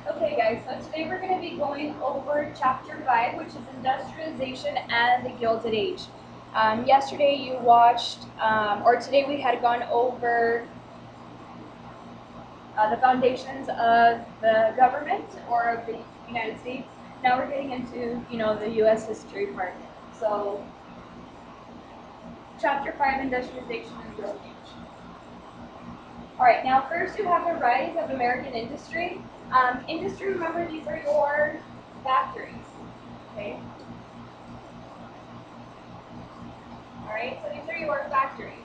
Okay guys, so today we're going to be going over chapter 5, which is industrialization and the Gilded Age. Yesterday you watched, or today we had gone over the foundations of the government or of the United States. Now we're getting into, the U.S. history part. So, chapter 5, industrialization and Gilded Age. Alright, now first you have the rise of American industry. Industry, remember, these are your factories. Okay? Alright, so these are your factories.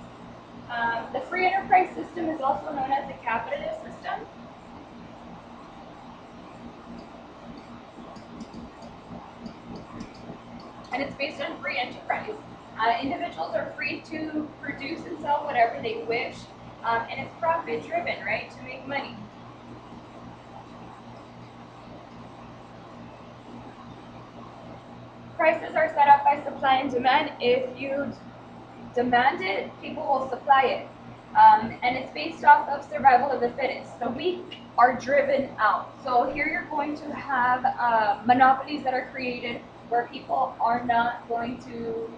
The free enterprise system is also known as the capitalist system. And it's based on free enterprise. Individuals are free to produce and sell whatever they wish, and it's profit driven, right, to make money. Prices are set up by supply and demand. If you demand it, people will supply it. And it's based off of survival of the fittest. The weak are driven out. So here you're going to have monopolies that are created where people are not going to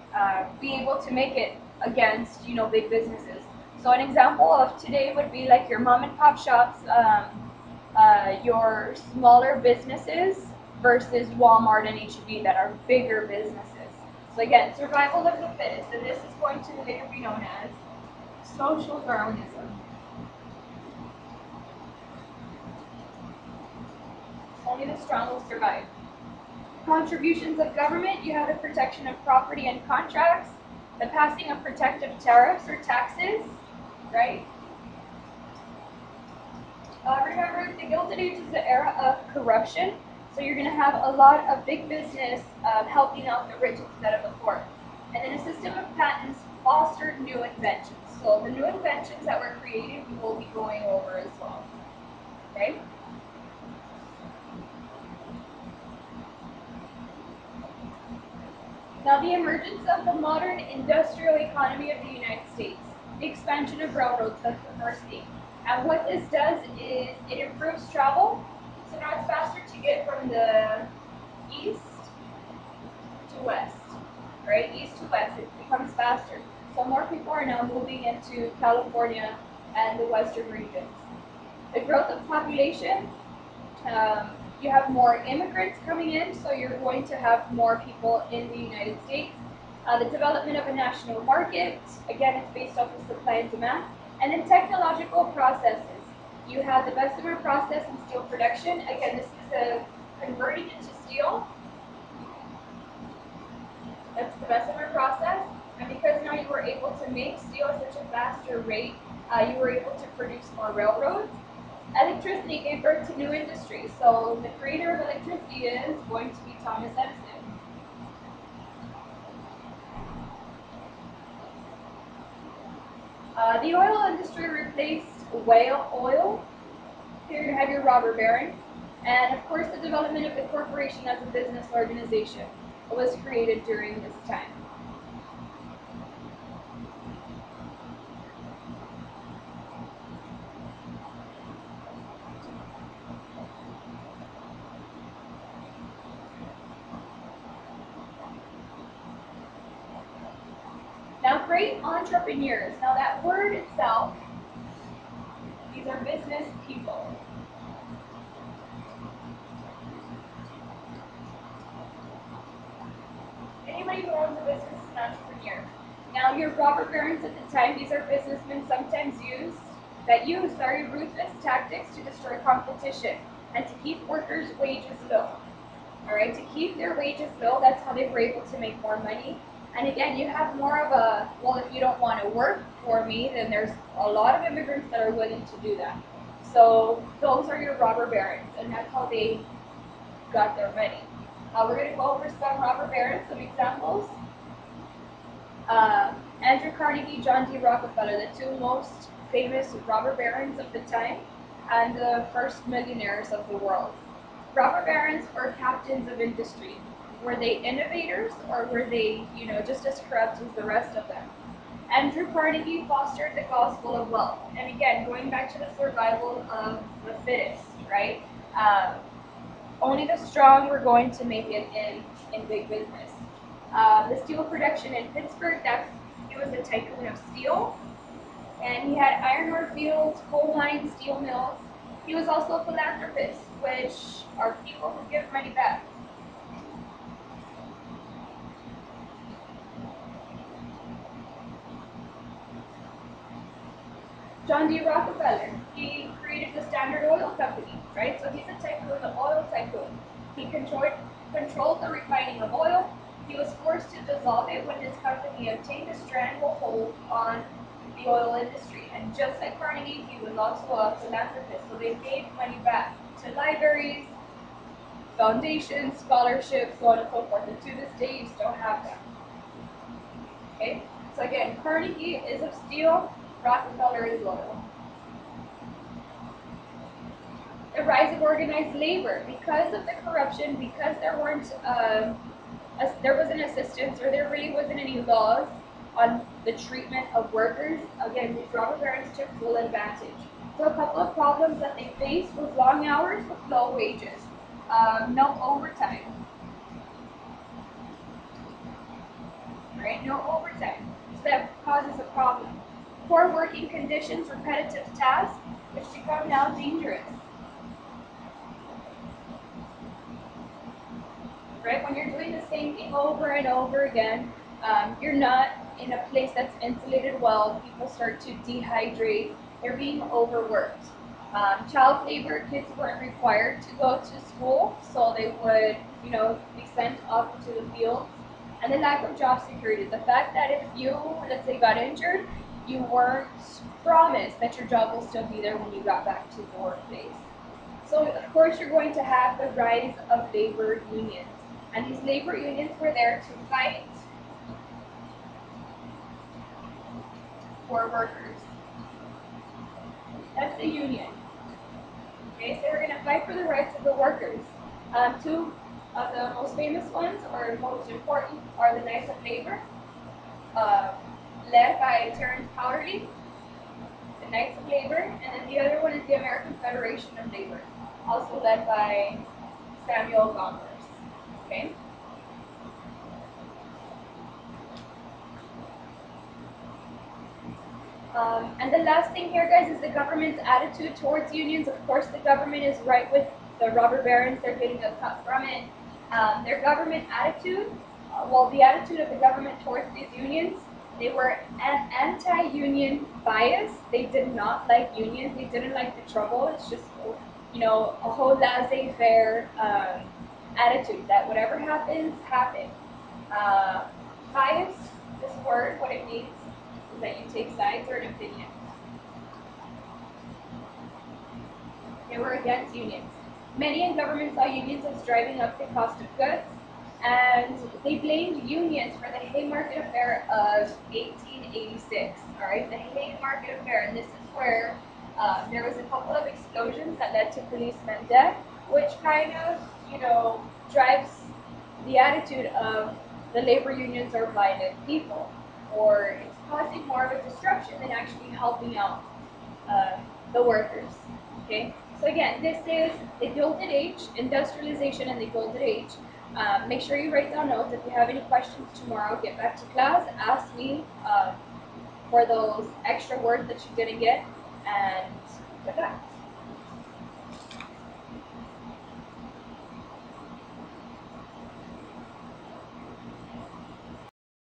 be able to make it against, big businesses. So an example of today would be like your mom and pop shops, your smaller businesses versus Walmart and H-E-B that are bigger businesses. So again, survival of the fittest, and this is going to later be known as social Darwinism. Only the strong will survive. Contributions of government, you have the protection of property and contracts, the passing of protective tariffs or taxes, right? Remember, the Gilded Age is the era of corruption, so you're going to have a lot of big business helping out the rich instead of the poor. And then a system of patents fostered new inventions. So the new inventions that were created, we will be going over as well. Okay? Now, the emergence of the modern industrial economy of the United States. The expansion of railroads, that's the first thing. And what this does is it improves travel. So now it's faster to get from the east to west, right? East to west, it becomes faster. So more people are now moving into California and the western regions. The growth of population, you have more immigrants coming in, so you're going to have more people in the United States. The development of a national market, again, it's based off of supply and demand. And then technological processes. You have the Bessemer process in steel production. Again, this is converting into steel. That's the Bessemer process. And because now you were able to make steel at such a faster rate, you were able to produce more railroads. Electricity gave birth to new industries. So the creator of electricity is going to be Thomas Edison. The oil industry replaced whale oil. Here you have your robber barons. And of course the development of the corporation as a business organization was created during this time. Now, great entrepreneurs. Now, that word itself, these are business people. Anybody who owns a business is an entrepreneur. Now, your robber barons at the time, these are businessmen sometimes use ruthless tactics to destroy competition and to keep workers' wages low. All right, to keep their wages low, that's how they were able to make more money. And again, you have more of a, well, if you don't want to work for me, then there's a lot of immigrants that are willing to do that. So those are your robber barons, and that's how they got their money. We're going to go over some robber barons, some examples. Andrew Carnegie, John D. Rockefeller, the two most famous robber barons of the time, and the first millionaires of the world. Robber barons were captains of industry. Were they innovators, or were they, just as corrupt as the rest of them? Andrew Carnegie fostered the gospel of wealth. And again, going back to the survival of the fittest, right? Only the strong were going to make it in big business. The steel production in Pittsburgh, he was a tycoon of steel, and he had iron ore fields, coal mines, steel mills. He was also a philanthropist, which are people who give money back. John D. Rockefeller, he created the Standard Oil Company, right? So he's a tycoon, an oil tycoon. He controlled the refining of oil. He was forced to dissolve it when his company obtained a stranglehold on the oil industry. And just like Carnegie, he was also a philanthropist. So they gave money back to libraries, foundations, scholarships, so on and so forth. And to this day, you still have that. Okay? So again, Carnegie is of steel, Rockefeller is oil. The rise of organized labor. Because of the corruption, because there wasn't assistance, or there really wasn't any laws on the treatment of workers, again, these robber barons took full advantage. So a couple of problems that they faced was long hours with low wages, no overtime, right? No overtime. So that causes a problem. Poor working conditions, repetitive tasks, which become now dangerous. Right? When you're doing the same thing over and over again, you're not in a place that's insulated well. People start to dehydrate. They're being overworked. Child labor, kids weren't required to go to school, so they would, be sent off to the fields. And the lack of job security. The fact that if you, let's say, got injured, you weren't promised that your job will still be there when you got back to the workplace. So, of course, you're going to have the rise of labor unions. And these labor unions were there to fight for workers. That's the union. Okay, so they're going to fight for the rights of the workers. Two of the most famous ones, or most important, are the Knights of Labor, led by Terence Powderly, the Knights of Labor, and then the other one is the American Federation of Labor, also led by Samuel Gompers. Okay. And the last thing here, guys, is the government's attitude towards unions. Of course, the government is right with the robber barons. They're getting a cut from it. Their government attitude, the attitude of the government towards these unions, they were an anti-union bias. They did not like unions. They didn't like the trouble. It's just, a whole laissez-faire attitude that whatever happens, happens. Bias, this word, what it means is that you take sides or an opinion. They were against unions. Many in government saw unions as driving up the cost of goods, and they blamed unions for the Haymarket Affair of 1886. All right, the Haymarket Affair, and this is where there was a couple of explosions that led to policemen death, which kind of, drives the attitude of the labor unions are violent people, or it's causing more of a disruption than actually helping out the workers. Okay, so again, this is the Gilded Age, industrialization and the Gilded Age. Make sure you write down notes. If you have any questions tomorrow, get back to class, ask me for those extra words that you didn't get, and good luck.